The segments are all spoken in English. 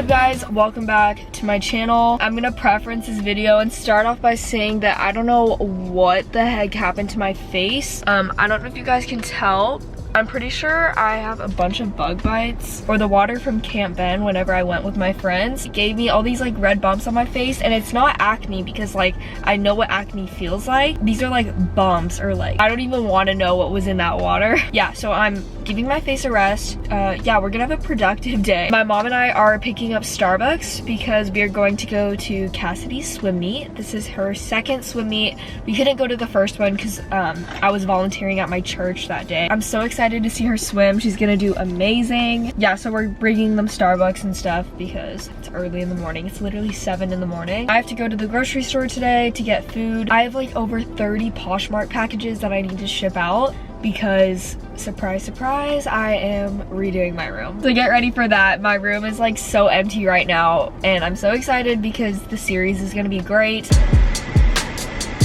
up guys, welcome back to my channel. I'm gonna preference this video and start off by saying that I don't know what the heck happened to my face. I don't know if you guys can tell. I'm pretty sure I have a bunch of bug bites, or the water from Camp Ben whenever I went with my friends gave me all these like red bumps on my face, and it's not acne because like I know what acne feels like. These are like bumps, or like I don't even want to know what was in that water. Yeah, so I'm giving my face a rest. Yeah, we're gonna have a productive day. My mom and I are picking up Starbucks because we are going to go to Cassidy's swim meet. This is her second swim meet. We couldn't go to the first one because I was volunteering at my church that day. I'm so excited to see her swim. She's gonna do amazing. Yeah, so we're bringing them Starbucks and stuff because it's early in the morning. It's literally 7 in the morning. I have to go to the grocery store today to get food. I have like over 30 Poshmark packages that I need to ship out because surprise, surprise, I am redoing my room. So get ready for that. My room is like so empty right now and I'm so excited because the series is gonna be great.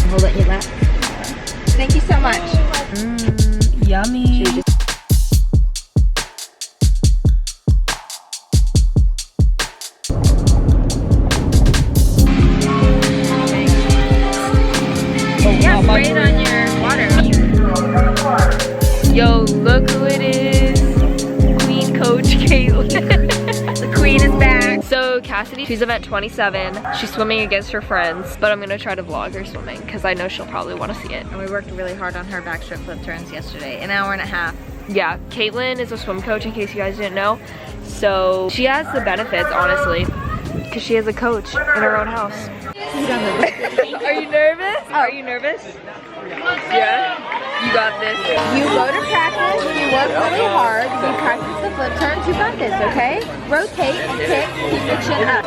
I'll let you laugh. Thank you so much. Yummy. Yeah, spray it on your water. Yo, look who it is. Queen Coach Caitlin. The queen is back. So Cassidy, she's event 27. She's swimming against her friends, but I'm gonna try to vlog her swimming because I know she'll probably want to see it. And we worked really hard on her backstroke flip turns yesterday. An hour and a half. Yeah, Caitlin is a swim coach in case you guys didn't know. So she has the benefits, honestly, because she has a coach in her own house. Are you nervous? Are you nervous? Yeah? You got this. You go to practice, you work really hard, you practice the flip turns, you got this, okay? Rotate and kick, keep your chin up.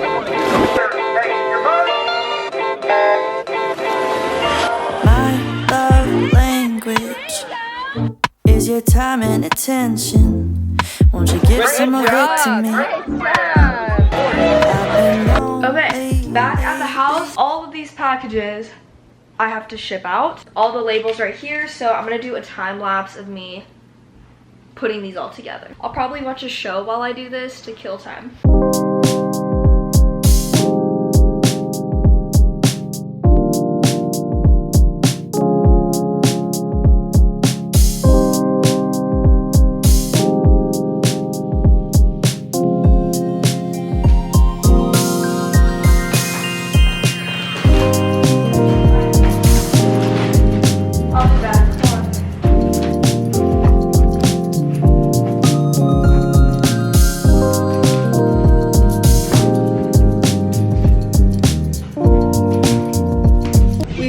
My love language is your time and attention. Won't you give some of it to me? Okay, back at the house, all of these packages I have to ship out. All the labels right here, so I'm gonna do a time lapse of me putting these all together. I'll probably watch a show while I do this to kill time.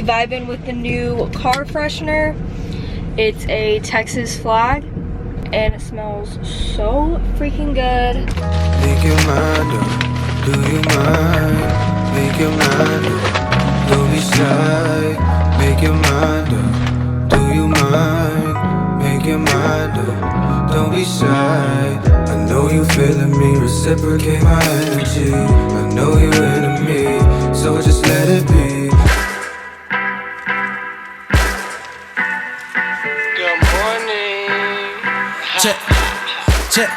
Vibing with the new car freshener. It's a Texas flag and it smells so freaking good. Make your mind up, do you mind? Make your mind up, don't be shy. Make your mind up, do you mind? Make your mind up, don't be shy. I know you feeling me, reciprocate my energy. I know you're into me, so just let it be. Check, check.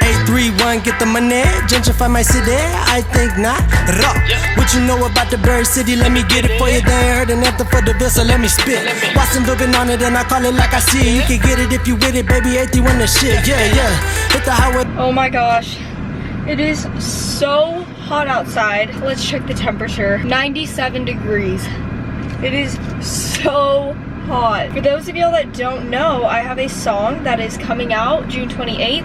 831, get the money. Gentrify my city, I think not. What you know about the Bird City? Let me get it for you. They heard an anthem for the bill, so let me spit. Watsonville been on it, and I call it like I see it. You can get it if you with it, baby. 831 the shit, yeah, yeah. Hit the highway. Oh my gosh, it is so hot outside. Let's check the temperature. 97 degrees. It is so hot. For those of y'all that don't know, I have a song that is coming out June 28th.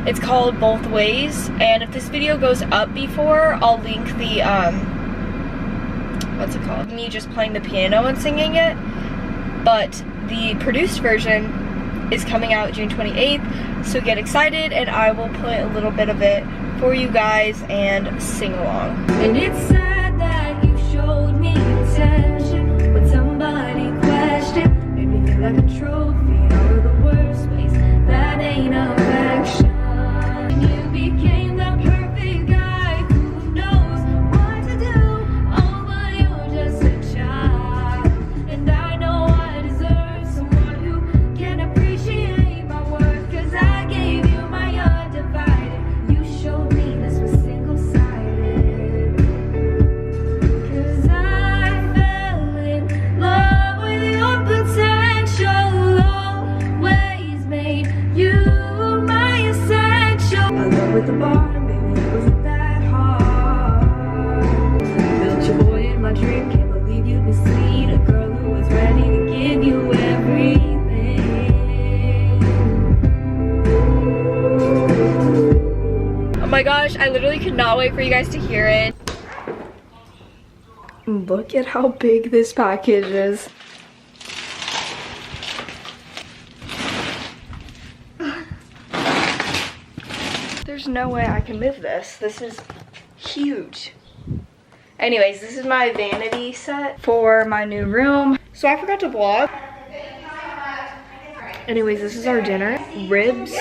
It's called Both Ways, and if this video goes up before, I'll link the what's it called? Me just playing the piano and singing it. But the produced version is coming out June 28th, so get excited and I will put a little bit of it for you guys and sing along. And it's sad that you showed me attention when somebody questioned, made me feel like a trophy or the worst place that ain't affection. You became the perfect guy who knows what to do. Oh, but you're just a child, and I know I deserve someone who can appreciate my work, 'cause I gave you my undivided. You showed me this was my dream. Can't believe you this sweet. A girl who was ready to give you everything. Oh my gosh, I literally could not wait for you guys to hear it. Look at how big this package is. There's no way I can move this. This is huge. Anyways, this is my vanity set for my new room. So I forgot to vlog. Anyways, this is our dinner. Ribs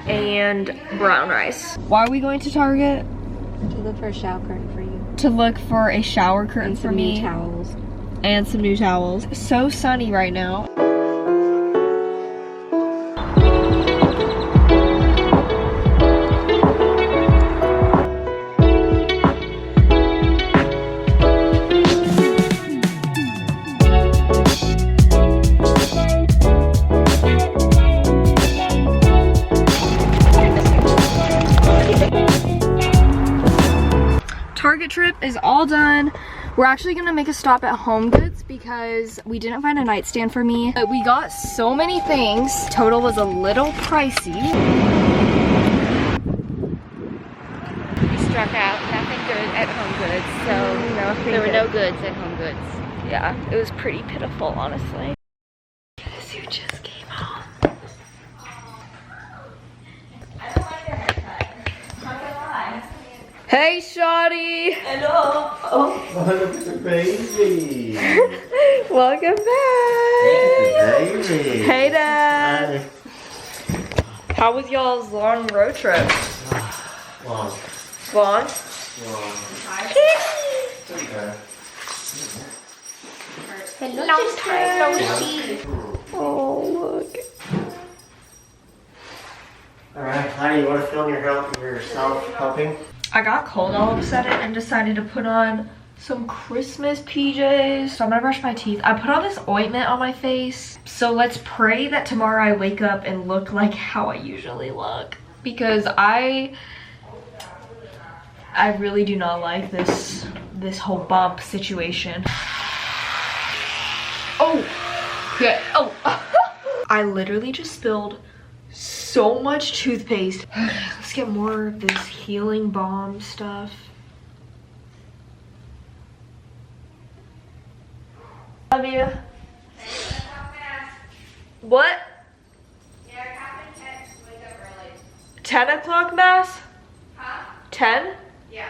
and brown rice. Why are we going to Target? To look for a shower curtain for you. To look for a shower curtain for me. New towels. And some new towels. So sunny right now. Target trip is all done. We're actually gonna make a stop at Home Goods because we didn't find a nightstand for me. But we got so many things. Total was a little pricey. We struck out nothing good at Home Goods, so there were no goods at Home Goods. Yeah, it was pretty pitiful, honestly. Guess who just came home? Hey, Shawty! Hello! Oh, look at the baby! Welcome back! Baby! Hey, Dad! Hi. How was y'all's long road trip? Long. Long? Long. Okay. Long time no see. Oh, look. Alright, honey, you want to film yourself helping? I got cold all of a sudden and decided to put on some Christmas PJs. So I'm gonna brush my teeth. I put all this ointment on my face. So let's pray that tomorrow I wake up and look like how I usually look. Because I really do not like this whole bump situation. Oh, yeah, oh. I literally just spilled so much toothpaste. Let's get more of this healing balm stuff. Love you. What? Yeah, it happened 10 to wake up early. 10 o'clock mass? Huh? 10? Yeah.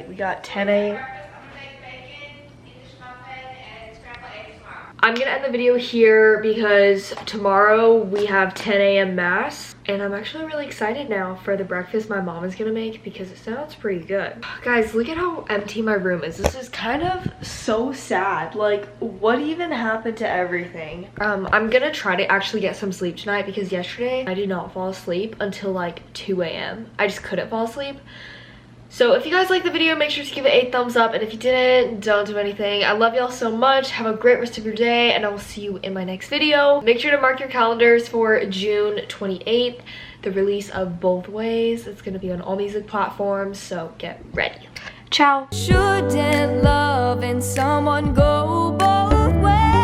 We got 10 a.m. Breakfast, I'm gonna make bacon, English muffin, and scrambled eggs tomorrow. I'm gonna end the video here because tomorrow we have 10 a.m. mass. And I'm actually really excited now for the breakfast my mom is gonna make because it sounds pretty good. Guys, look at how empty my room is. This is kind of so sad. Like, what even happened to everything? I'm gonna try to actually get some sleep tonight because yesterday I did not fall asleep until like 2 a.m. I just couldn't fall asleep. So if you guys liked the video, make sure to give it a thumbs up. And if you didn't, don't do anything. I love y'all so much. Have a great rest of your day. And I will see you in my next video. Make sure to mark your calendars for June 28th. The release of Both Ways. It's going to be on all music platforms. So get ready. Ciao. Shouldn't love and someone go both ways?